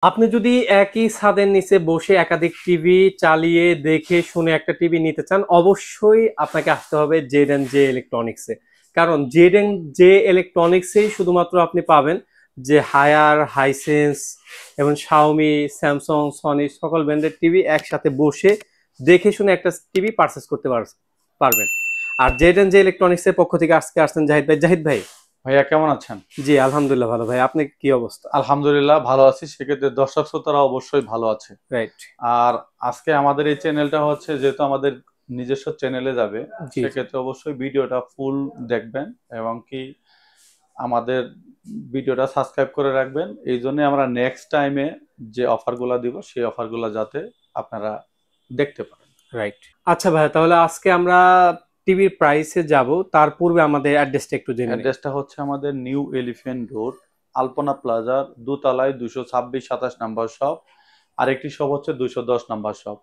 আপনি যদি একই ছাদের নিচে বসে একাধিক টিভি চালিয়ে দেখে শুনে একটা টিভি নিতে চান, অবশ্যই আপনাকে আসতে হবে জেড এন্ড জে ইলেকট্রনিক্সে। কারণ জেড এন্ড জে ইলেকট্রনিক্সেই শুধুমাত্র আপনি পাবেন যে হায়ার, হাইসেন্স এবং শাওমি, স্যামসাং, সনি সকল ব্র্যান্ডের টিভি একসাথে বসে দেখে শুনে একটা টিভি পারচেস করতে পারবেন। আর জেড এন্ড জে ইলেকট্রনিক্সের পক্ষ থেকে আজকে আসছেন জাহিদ ভাই। জাহিদ ভাই, ভাইয়া কেমন আছেন? জি আলহামদুলিল্লাহ ভালো। ভাই আপনি কি অবস্থা? আলহামদুলিল্লাহ ভালো আছি। সেক্ষেত্রে দর্শক শ্রোতারা অবশ্যই ভালো আছে। রাইট। আর আজকে আমাদের এই চ্যানেলটা হচ্ছে যেহেতু আমাদের নিজস্ব চ্যানেলে যাবে, জি জি। সেক্ষেত্রে অবশ্যই ভিডিওটা ফুল দেখবেন এবং কি আমাদের ভিডিওটা সাবস্ক্রাইব করে রাখবেন। এই জন্য আমরা নেক্সট টাইমে যে অফারগুলো দিব সেই অফারগুলো যাতে আপনারা দেখতে পারেন। রাইট। আচ্ছা ভাইয়া, তাহলে আজকে আমরা টিভির প্রাইসে যাব, তার পূর্বে আমাদের অ্যাড্রেসটা একটু জেনে নিই। অ্যাড্রেসটা হচ্ছে আমাদের নিউ এলিফ্যান্ট রোড, আলপনা প্লাজার দোতলায় 226-27 নাম্বার শপ। আরেকটি শপ হচ্ছে 210 number shop,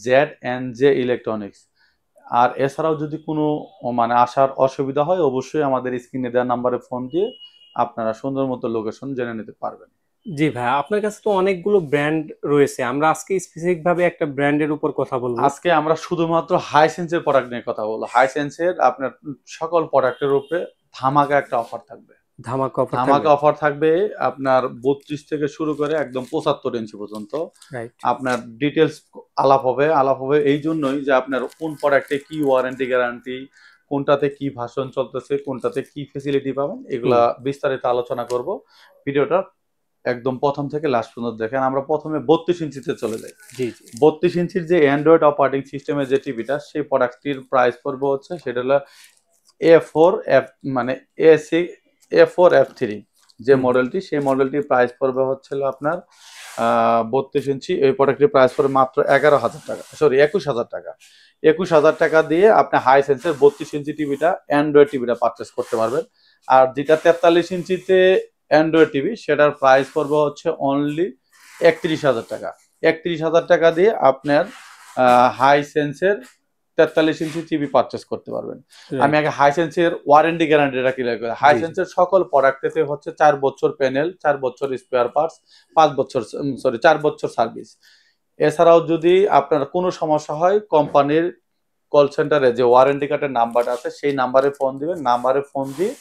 Z and J electronics. আর এছাড়াও যদি কোনো মানে আসার অসুবিধা হয় অবশ্যই আমাদের স্ক্রিনে দেওয়া নাম্বারে ফোন দিয়ে আপনারা সুন্দর মতো লোকেশন জেনে নিতে পারবেন। জি ভাইয়া, আপনার কাছে তো অনেকগুলো ব্র্যান্ড রয়েছে, আমরা আজকে স্পেসিফিক ভাবে একটা ব্র্যান্ডের উপর কথা বলবো। আজকে আমরা শুধুমাত্র হাইসেন্সের প্রোডাক্ট নিয়ে কথা বলবো। হাইসেন্সের আপনার সকল প্রোডাক্টের উপরে ধামাকা একটা অফার থাকবে। ধামাকা অফার থাকবে। ধামাকা অফার থাকবে আপনার 32 থেকে শুরু করে একদম 75 ইঞ্চি পর্যন্ত। রাইট। আপনার ডিটেলস আলাপ হবে এই জন্যই যে আপনার কোন প্রোডাক্টে কি ওয়ারেন্টি গ্যারান্টি, কোনটাতে কি ভাষণ চলতেছে, কোনটাতে কি ফেসিলিটি পাবেন, এগুলা হুম। বিস্তারিত আলোচনা করব। ভিডিওটা একদম প্রথম থেকে লাস্ট পর্যন্ত দেখেন। আমরা প্রথমে 32 ইঞ্চিতে চলে যাই। জি জি। 32 ইঞ্চির যে অ্যান্ড্রয়েড অপারেটিং সিস্টেমের যে টিভিটা, সেই প্রোডাক্টটির প্রাইস পড়বে হচ্ছে সেটা হলো A4F মানে A4F3 যে হুম। মডেলটি, সেই মডেলটির প্রাইস পড়বে হচ্ছিল আপনার 32 ইঞ্চি। এই প্রোডাক্টের প্রাইস পড়বে মাত্র 11,000 টাকা, সরি 21,000 টাকা। 21,000 টাকা দিয়ে আপনি হাইসেন্সের 32 ইঞ্চি টিভিটা, অ্যান্ড্রয়েড টিভিটা পারচেস করতে পারবেন। আর যেটা 43 ইঞ্চিতে অ্যান্ড্রয়েড টিভি, সেটার প্রাইস পড়বে হচ্ছে অনলি 31,000 টাকা। 31,000 টাকা দিয়ে আপনার হাইসেন্সের 43 ইঞ্চি টিভি পারচেস করতে পারবেন। আমি রাইট। আগে হাইসেন্সের ওয়ারেন্টি গ্যারান্টিটা ক্লিয়ার করি। জি জি। হাইসেন্সের সকল প্রোডাক্টেতে হচ্ছে 4 বছর প্যানেল, 4 বছর স্পেয়ার পার্টস, 5 বছর সরি 4 বছর সার্ভিস। এছাড়াও যদি আপনার কোনো সমস্যা হয় কোম্পানির কল সেন্টারে যে ওয়ারেন্টি কার্ডের নাম্বারটা আছে সেই নাম্বারে ফোন দিবেন। নাম্বারে ফোন দিয়ে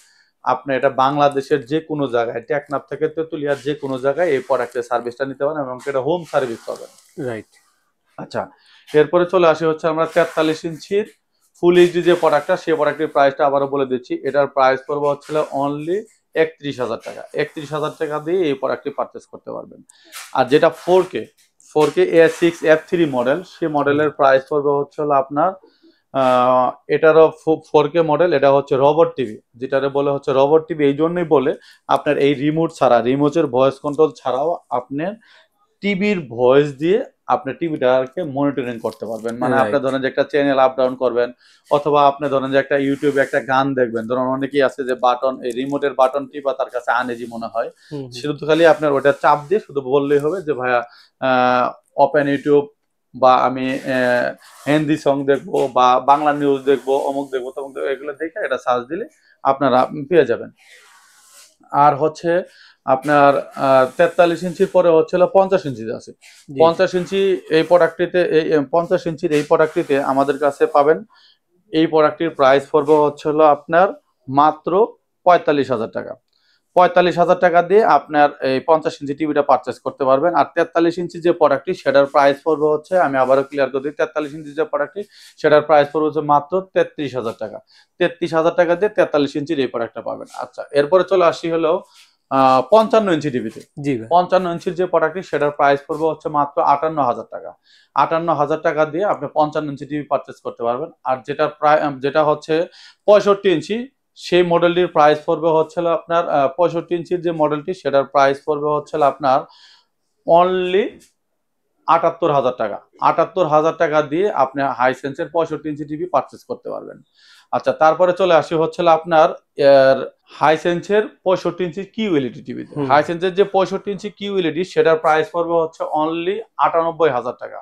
আপনি এটা বাংলাদেশের যে কোনো জায়গায়, টেকনাফ থেকে তেতুলিয়ার যে কোনো জায়গায় এই প্রোডাক্টের সার্ভিসটা নিতে পারেন এবং এটা হোম সার্ভিস পাবেন। রাইট। আচ্ছা, এরপরে চলে আসি হচ্ছে আমরা 43 ইঞ্চির ফুল এইচডি যে প্রোডাক্টটা, সেই প্রোডাক্টের প্রাইসটা আবারও বলে দিচ্ছি। এটার প্রাইস পড়বে হচ্ছিল অনলি 31,000 টাকা। 31,000 টাকা দিয়ে এই প্রোডাক্টটি পারচেস করতে পারবেন। আর যেটা 4K A6F3 মডেল, সেই মডেলের প্রাইস পড়বে হচ্ছে আপনার এটারও 4K মডেল। এটা হচ্ছে রোবট টিভি, যেটারে বলে হচ্ছে রোবট টিভি এই জন্যই বলে আপনার এই রিমোট ছাড়া, রিমোটের ভয়েস কন্ট্রোল ছাড়াও আপনার টিভির ভয়েস দিয়ে আপনি টিভিটাকে মনিটরিং করতে পারবেন। মানে আপনি রাইট। ধরেন যে একটা চ্যানেল আপ ডাউন করবেন, অথবা আপনি ধরেন যে একটা ইউটিউবে একটা গান দেখবেন। ধরুন অনেকেই আছে যে বাটন, এই রিমোটের বাটন টিপা তার কাছে আনইজি মনে হয়। হুম হুম। শুধু খালি আপনার ওটা চাপ দিয়ে শুধু বললেই হবে যে ভাইয়া ওপেন ইউটিউব, বা আমি হিন্দি সং দেখবো, বা বাংলা নিউজ দেখবো, অমুক দেখবো, তমুক দেখবো, এগুলো দেখে এটা সার্চ দিলে আপনারা পেয়ে যাবেন। আর হচ্ছে আপনার 43 ইঞ্চির পরে হচ্ছিল 50 ইঞ্চিতে আছে। জি জি। 50 ইঞ্চি এই প্রোডাক্টটিতে, এই 50 ইঞ্চির এই প্রোডাক্টটিতে আমাদের কাছে পাবেন। এই প্রোডাক্টটির প্রাইস পড়বে হচ্ছিল আপনার মাত্র 45,000 টাকা। 45,000 টাকা দিয়ে আপনার এই 50 ইঞ্চি টিভিটা পারচেস করতে পারবেন। আর 43 ইঞ্চি যে প্রোডাক্টটি, সেটার প্রাইস পড়বে হচ্ছে, আমি আবারও ক্লিয়ার করে দিই, 43 ইঞ্চি যে প্রোডাক্টটি, সেটার প্রাইস পড়বে হচ্ছে মাত্র 33,000 টাকা। 33,000 টাকা দিয়ে 43 ইঞ্চির এই প্রোডাক্টটা পাবেন। আচ্ছা, এরপরে চলে আসি হলো 55 ইঞ্চি টিভিতে। জি ভাই। 55 ইঞ্চির যে প্রোডাক্টটি, সেটার প্রাইস পড়বে হচ্ছে মাত্র 58,000 টাকা। 58,000 টাকা দিয়ে আপনি 55 ইঞ্চি টিভি পারচেস করতে পারবেন। আর যেটা হচ্ছে 65 ইঞ্চি, সেই মডেলটির প্রাইস পড়বে হচ্ছিল আপনার 65 ইঞ্চির যে মডেলটি, সেটার প্রাইস পড়বে হচ্ছিল আপনার অনলি 78,000 টাকা। 78,000 টাকা দিয়ে আপনি হাইসেন্সের 65 ইঞ্চি টিভি পারচেস করতে পারবেন। আচ্ছা, তারপরে চলে আসি হচ্ছিল আপনার হাইসেন্সের 65 ইঞ্চি কিউএলইডি টিভিতে। হুম। হাইসেন্সের যে 65 ইঞ্চি কিউএলইডি, সেটার প্রাইস পড়বে হচ্ছে অনলি 98,000 টাকা।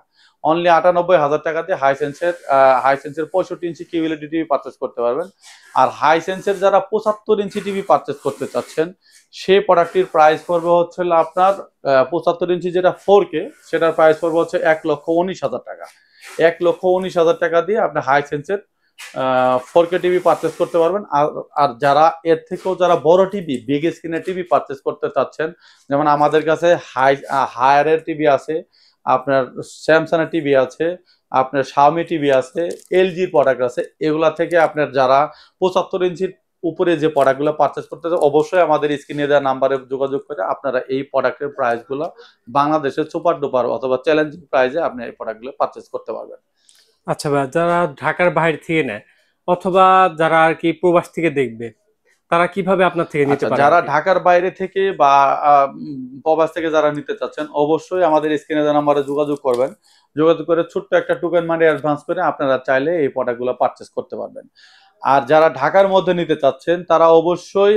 অনলি 98,000 টাকা দিয়ে হাইসেন্সের 65 ইঞ্চি কিউএলইডি টিভি পারচেস করতে পারবেন। আর হাইসেন্সের যারা 75 ইঞ্চি টিভি পারচেস করতে চাচ্ছেন, সেই প্রোডাক্টটির প্রাইস পড়বে হচ্ছে আপনার 75 ইঞ্চি যেটা 4K, সেটার প্রাইস পড়বে হচ্ছে 1,19,000 টাকা। 1,19,000 টাকা দিয়ে আপনি হাইসেন্সের 4K টিভি পারচেস করতে পারবেন। আর যারা এর থেকেও যারা বড় টিভি, বিগ স্ক্রিনের টিভি পারচেস করতে চাচ্ছেন, যেমন আমাদের কাছে হায়ারের টিভি আছে, আপনার স্যামসাং এর টিভি আছে, আপনার শাওমি টিভি আছে, এলজির প্রোডাক্ট আছে। এগুলা থেকে আপনার যারা 75 ইঞ্চির উপরে যে প্রোডাক্টগুলো পারচেস করতে চান, অবশ্যই আমাদের স্ক্রিনে দেওয়া নাম্বারে যোগাযোগ করে আপনারা এই প্রোডাক্টের প্রাইসগুলো বাংলাদেশের সুপার ডুপার অথবা চ্যালেঞ্জিং প্রাইসে আপনি এই প্রোডাক্টগুলো পারচেস করতে পারবেন। আচ্ছা ভাই, যারা ঢাকার বাইরে থেকে নেয় অথবা যারা আর কি প্রবাস থেকে দেখবে, তারা কিভাবে আপনার থেকে নিতে পারে? যারা ঢাকার বাইরে থেকে বা প্রবাস থেকে যারা নিতে চাচ্ছেন, অবশ্যই আমাদের স্ক্রিনে দেওয়া নাম্বারে যোগাযোগ করবেন। যোগাযোগ করে ছোট্ট একটা টোকেন মানি অ্যাডভান্স করে আপনারা চাইলে এই প্রোডাক্টগুলো পারচেস করতে পারবেন। আর যারা ঢাকার মধ্যে নিতে চাচ্ছেন, তারা অবশ্যই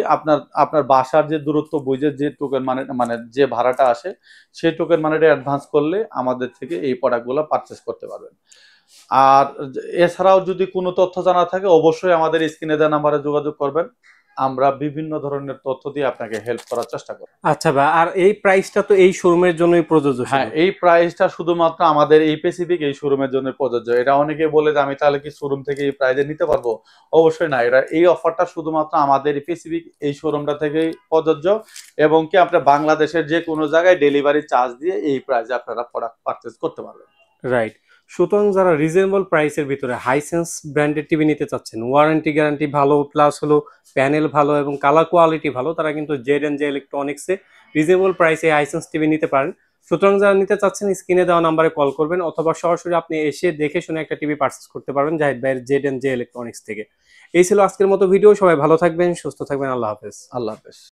আপনার বাসার যে দূরত্ব বুঝে যে টোকেন মানে যে ভাড়াটা আসে, সেই টোকেন মানিটা অ্যাডভান্স করলে আমাদের থেকে এই প্রোডাক্টগুলো পারচেস করতে পারবেন। আর এছাড়াও যদি কোনো তথ্য জানা থাকে, অবশ্যই আমাদের স্ক্রিনে দেওয়া নাম্বারে যোগাযোগ করবেন। আমরা বিভিন্ন ধরনের তথ্য দিয়ে আপনাকে হেল্প করার চেষ্টা করব। আচ্ছা ভাই, আর এই প্রাইসটা তো এই শোরুমের জন্যই প্রযোজ্য? হ্যাঁ, এই প্রাইসটা শুধুমাত্র আমাদের এই স্পেসিফিক এই শোরুমের জন্য প্রযোজ্য। এটা অনেকে বলে যে আমি তাহলে কি শোরুম থেকে এই প্রাইসে নিতে পারবো? অবশ্যই না, এটা এই অফারটা শুধুমাত্র আমাদের স্পেসিফিক এই শোরুমটা থেকেই প্রযোজ্য, এবং কি আপনার বাংলাদেশের যে কোনো জায়গায় ডেলিভারি চার্জ দিয়ে এই প্রাইসে আপনারা প্রোডাক্ট পারচেজ করতে পারবেন। রাইট। সুতরাং যারা রিজনেবল প্রাইসের ভিতরে হাইসেন্স ব্র্যান্ডের টিভি নিতে চাচ্ছেন, ওয়ারেন্টি গ্যারান্টি ভালো, প্লাস হলো প্যানেল ভালো এবং কালার কোয়ালিটি ভালো, তারা কিন্তু জেড ইলেকট্রনিক্সে রিজনেবল প্রাইসে হাইসেন্স টিভি নিতে পারেন। সুতরাং যারা নিতে চাচ্ছেন, স্ক্রিনে দেওয়া নাম্বারে কল করবেন অথবা সরাসরি আপনি এসে দেখে শুনে একটা টিভি পারচেস করতে পারবেন জাহিদ ভাইয়ের জেড ইলেকট্রনিক্স থেকে। এই ছিল আজকের মতো ভিডিও। সবাই ভালো থাকবেন, সুস্থ থাকবেন। আল্লাহ হাফেজ। আল্লাহ হাফেজ।